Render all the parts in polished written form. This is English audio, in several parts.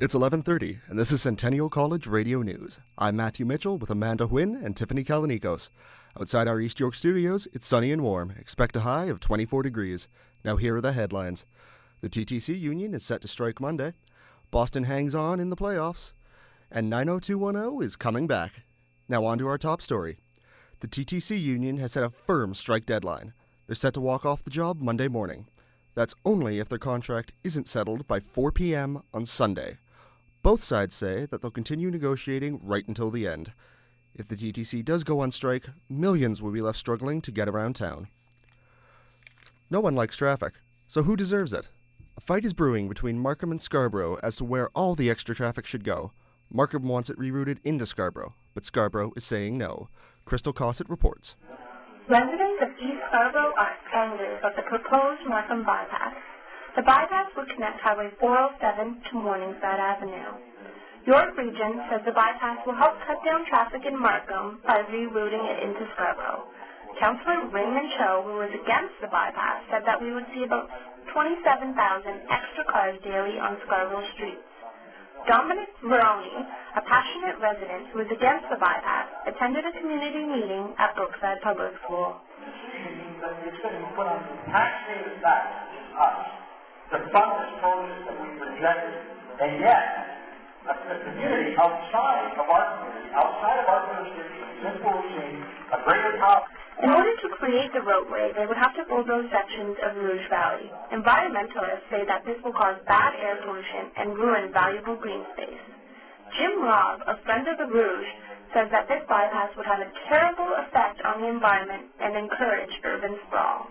It's 11:30, and this is Centennial College Radio News. I'm Matthew Mitchell with Amanda Hyunh and Tiffany Kallinikos. Outside our East York studios, it's sunny and warm. Expect a high of 24 degrees. Now here are the headlines. The TTC union is set to strike Monday. Boston hangs on in the playoffs. And 90210 is coming back. Now on to our top story. The TTC union has set a firm strike deadline. They're set to walk off the job Monday morning. That's only if their contract isn't settled by 4 p.m. on Sunday. Both sides say that they'll continue negotiating right until the end. If the TTC does go on strike, millions will be left struggling to get around town. No one likes traffic, so who deserves it? A fight is brewing between Markham and Scarborough as to where all the extra traffic should go. Markham wants it rerouted into Scarborough, but Scarborough is saying no. Crystal Cossett reports. Residents of East Scarborough are angry about the proposed Markham bypass. The bypass would connect Highway 407 to Morningside Avenue. York Region says the bypass will help cut down traffic in Markham by rerouting it into Scarborough. Councillor Raymond Cho, who was against the bypass, said that we would see about 27,000 extra cars daily on Scarborough streets. Dominic Veroni, a passionate resident who is against the bypass, attended a community meeting at Brookside Public School. Taxpayers back us to fund this project that we rejected, and yet the community outside of our jurisdiction, this will see a greater power. In order to create the roadway, they would have to bulldoze sections of Rouge Valley. Environmentalists say that this will cause bad air pollution and ruin valuable green space. Jim Robb, a friend of the Rouge, says that this bypass would have a terrible effect on the environment and encourage urban sprawl.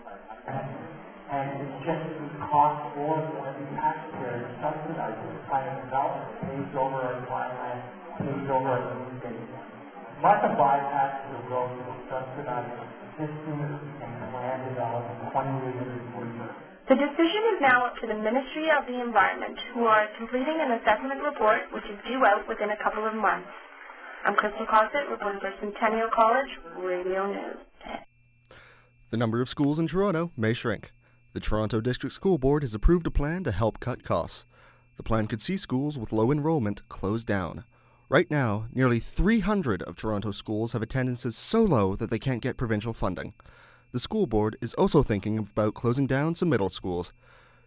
And it's just the cost for the taxpayers subsidizing this kind of development, pays over our farmland, pays over our green space. Markham bypass will go to subsidize existing and land development 20 years before years. The decision is now up to the Ministry of the Environment, who are completing an assessment report which is due out within a couple of months. I'm Crystal Cossett, reporting for Centennial College Radio News. The number of schools in Toronto may shrink. The Toronto District School Board has approved a plan to help cut costs. The plan could see schools with low enrollment close down. Right now, nearly 300 of Toronto's schools have attendances so low that they can't get provincial funding. The school board is also thinking about closing down some middle schools.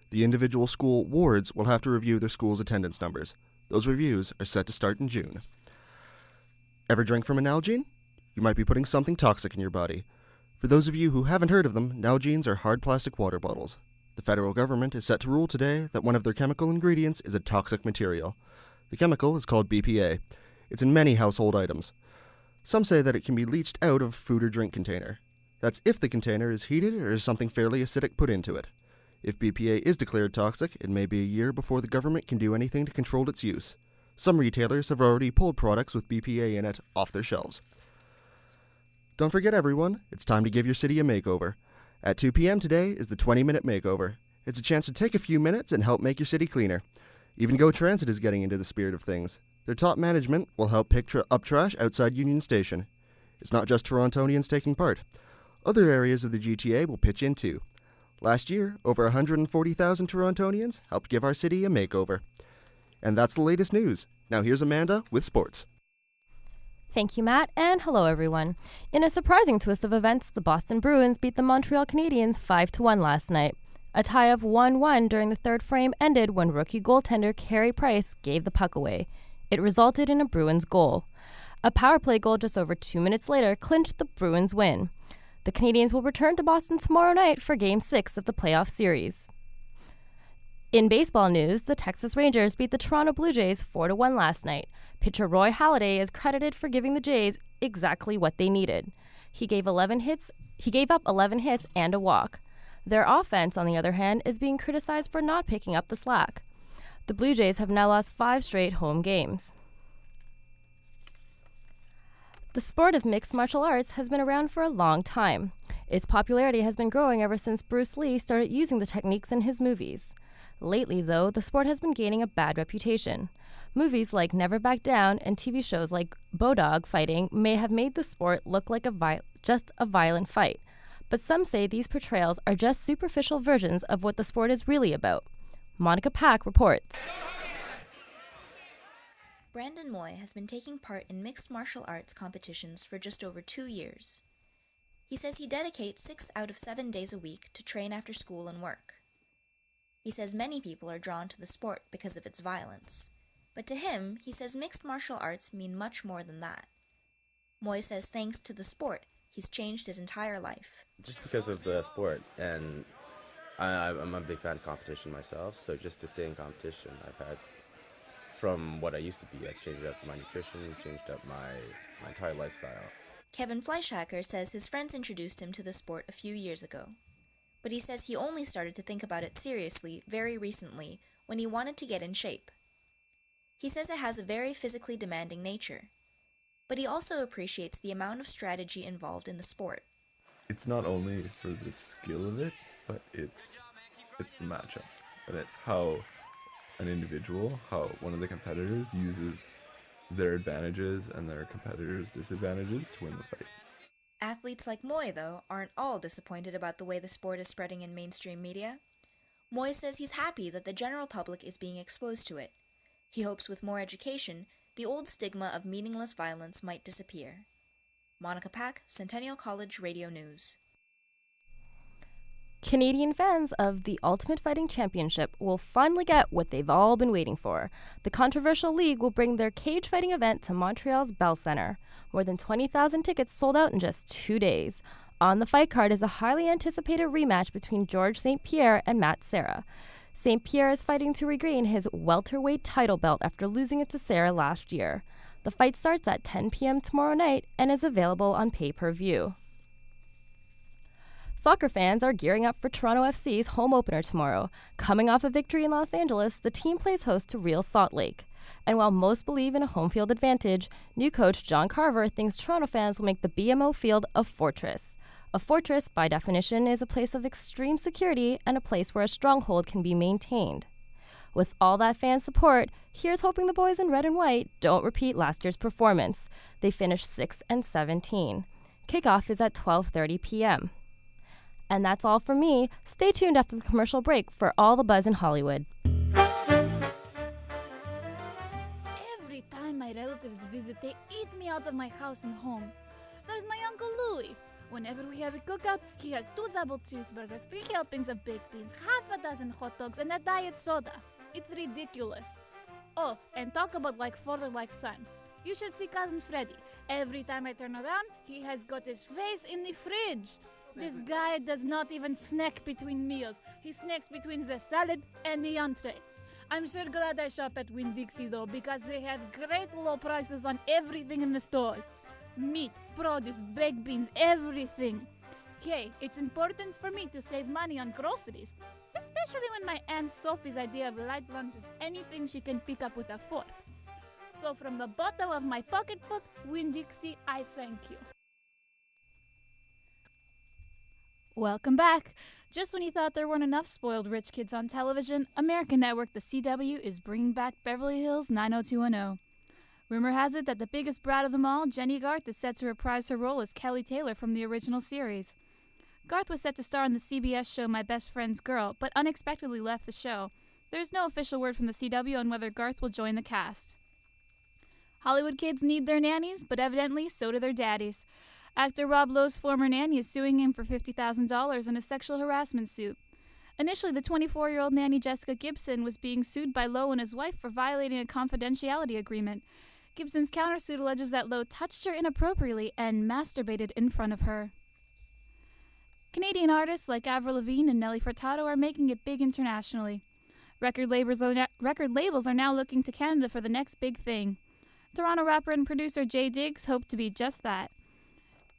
The individual school wards will have to review their school's attendance numbers. Those reviews are set to start in June. Ever drink from a Nalgene? You might be putting something toxic in your body. For those of you who haven't heard of them, Nalgenes are hard plastic water bottles. The federal government is set to rule today that one of their chemical ingredients is a toxic material. The chemical is called BPA. It's in many household items. Some say that it can be leached out of food or drink container. That's if the container is heated or is something fairly acidic put into it. If BPA is declared toxic, it may be a year before the government can do anything to control its use. Some retailers have already pulled products with BPA in it off their shelves. Don't forget, everyone, it's time to give your city a makeover. At 2 p.m. today is the 20-minute makeover. It's a chance to take a few minutes and help make your city cleaner. Even Go Transit is getting into the spirit of things. Their top management will help pick up trash outside Union Station. It's not just Torontonians taking part. Other areas of the GTA will pitch in too. Last year, over 140,000 Torontonians helped give our city a makeover. And that's the latest news. Now here's Amanda with sports. Thank you, Matt, and hello, everyone. In a surprising twist of events, the Boston Bruins beat the Montreal Canadiens 5-1 last night. A tie of 1-1 during the third frame ended when rookie goaltender Carey Price gave the puck away. It resulted in a Bruins goal. A power play goal just over 2 minutes later clinched the Bruins win. The Canadiens will return to Boston tomorrow night for Game 6 of the playoff series. In baseball news, the Texas Rangers beat the Toronto Blue Jays 4-1 last night. Pitcher Roy Halladay is credited for giving the Jays exactly what they needed. He gave up 11 hits and a walk. Their offense, on the other hand, is being criticized for not picking up the slack. The Blue Jays have now lost 5 straight home games. The sport of mixed martial arts has been around for a long time. Its popularity has been growing ever since Bruce Lee started using the techniques in his movies. Lately, though, the sport has been gaining a bad reputation. Movies like Never Back Down and TV shows like Bodog Fighting may have made the sport look like just a violent fight. But some say these portrayals are just superficial versions of what the sport is really about. Monica Pack reports. Brandon Moy has been taking part in mixed martial arts competitions for just over 2 years. He says he dedicates 6 out of 7 days a week to train after school and work. He says many people are drawn to the sport because of its violence. But to him, he says mixed martial arts mean much more than that. Moy says thanks to the sport, he's changed his entire life. Just because of the sport, and I'm a big fan of competition myself, so just to stay in competition, I've had, from what I used to be, I've changed up my nutrition, changed up my entire lifestyle. Kevin Fleischhacker says his friends introduced him to the sport a few years ago. But he says he only started to think about it seriously very recently when he wanted to get in shape. He says it has a very physically demanding nature, but he also appreciates the amount of strategy involved in the sport. It's not only sort of the skill of it, but it's the matchup. And it's how an individual, how one of the competitors uses their advantages and their competitors' disadvantages to win the fight. Athletes like Moy, though, aren't all disappointed about the way the sport is spreading in mainstream media. Moy says he's happy that the general public is being exposed to it. He hopes with more education, the old stigma of meaningless violence might disappear. Monica Pack, Centennial College Radio News. Canadian fans of the Ultimate Fighting Championship will finally get what they've all been waiting for. The controversial league will bring their cage fighting event to Montreal's Bell Centre. More than 20,000 tickets sold out in just 2 days. On the fight card is a highly anticipated rematch between George St. Pierre and Matt Serra. St. Pierre is fighting to regain his welterweight title belt after losing it to Serra last year. The fight starts at 10 p.m. tomorrow night and is available on pay-per-view. Soccer fans are gearing up for Toronto FC's home opener tomorrow. Coming off a victory in Los Angeles, the team plays host to Real Salt Lake. And while most believe in a home field advantage, new coach John Carver thinks Toronto fans will make the BMO field a fortress. A fortress, by definition, is a place of extreme security and a place where a stronghold can be maintained. With all that fan support, here's hoping the boys in red and white don't repeat last year's performance. They finished 6-17. Kickoff is at 12:30 p.m. And that's all from me. Stay tuned after the commercial break for all the buzz in Hollywood. Every time my relatives visit, they eat me out of my house and home. There's my Uncle Louie. Whenever we have a cookout, he has 2 double cheeseburgers, 3 helpings of baked beans, half a dozen hot dogs, and a diet soda. It's ridiculous. Oh, and talk about like father, like son. You should see Cousin Freddy. Every time I turn around, he has got his face in the fridge. This guy does not even snack between meals. He snacks between the salad and the entree. I'm sure glad I shop at Winn-Dixie though, because they have great low prices on everything in the store. Meat, produce, baked beans, everything. Okay, it's important for me to save money on groceries, especially when my Aunt Sophie's idea of light lunch is anything she can pick up with a fork. So from the bottom of my pocketbook, Winn-Dixie, I thank you. Welcome back. Just when you thought there weren't enough spoiled rich kids on television, American network The CW is bringing back Beverly Hills 90210. Rumor has it that the biggest brat of them all, Jenny Garth, is set to reprise her role as Kelly Taylor from the original series. Garth was set to star in the CBS show My Best Friend's Girl, but unexpectedly left the show. There's no official word from the CW on whether Garth will join the cast. Hollywood kids need their nannies, but evidently so do their daddies. Actor Rob Lowe's former nanny is suing him for $50,000 in a sexual harassment suit. Initially, the 24-year-old nanny Jessica Gibson was being sued by Lowe and his wife for violating a confidentiality agreement. Gibson's countersuit alleges that Lowe touched her inappropriately and masturbated in front of her. Canadian artists like Avril Lavigne and Nelly Furtado are making it big internationally. Record labels are now looking to Canada for the next big thing. Toronto rapper and producer Jay Diggs hope to be just that.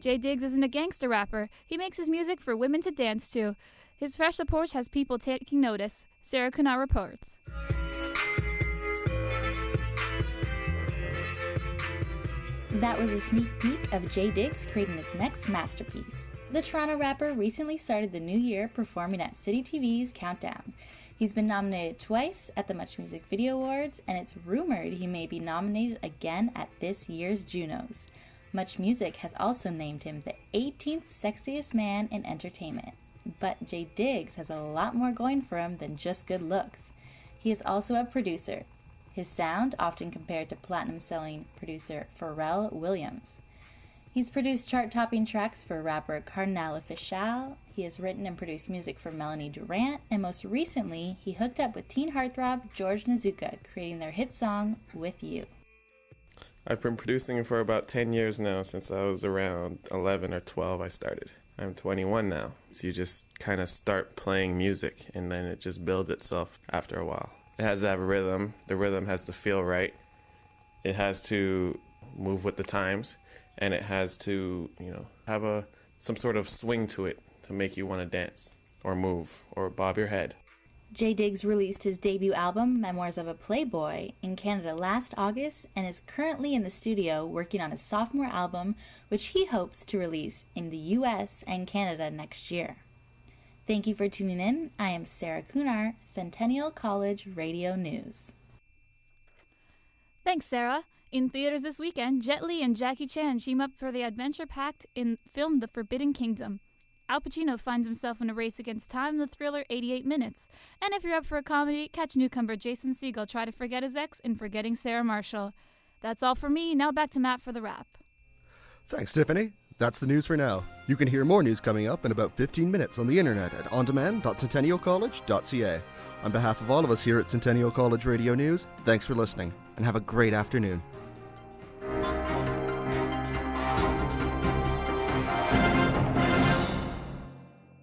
Jay Diggs isn't a gangster rapper. He makes his music for women to dance to. His fresh approach has people taking notice. Sarah Kunal reports. That was a sneak peek of Jay Diggs creating his next masterpiece. The Toronto rapper recently started the new year performing at City TV's Countdown. He's been nominated twice at the Much Music Video Awards, and it's rumored he may be nominated again at this year's Junos. Much Music has also named him the 18th sexiest man in entertainment. But Jay Diggs has a lot more going for him than just good looks. He is also a producer. his sound often compared to platinum-selling producer Pharrell Williams. He's produced chart-topping tracks for rapper Cardinal Official. He has written and produced music for Melanie Durant, and most recently, he hooked up with teen heartthrob George Nazuka, creating their hit song, With You. I've been producing for about 10 years now. Since I was around 11 or 12, I started. I'm 21 now, so you just kind of start playing music, and then it just builds itself after a while. It has to have a rhythm. The rhythm has to feel right. It has to move with the times. And it has to, have some sort of swing to it to make you want to dance or move or bob your head. J Diggs released his debut album, Memoirs of a Playboy, in Canada last August and is currently in the studio working on his sophomore album, which he hopes to release in the U.S. and Canada next year. Thank you for tuning in. I am Sarah Kunar, Centennial College Radio News. Thanks, Sarah. In theaters this weekend, Jet Li and Jackie Chan team up for the adventure-packed film The Forbidden Kingdom. Al Pacino finds himself in a race against time in the thriller 88 Minutes. And if you're up for a comedy, catch newcomer Jason Segel try to forget his ex in Forgetting Sarah Marshall. That's all for me. Now back to Matt for the wrap. Thanks, Tiffany. That's the news for now. You can hear more news coming up in about 15 minutes on the internet at ondemand.centennialcollege.ca. On behalf of all of us here at Centennial College Radio News, thanks for listening, and have a great afternoon.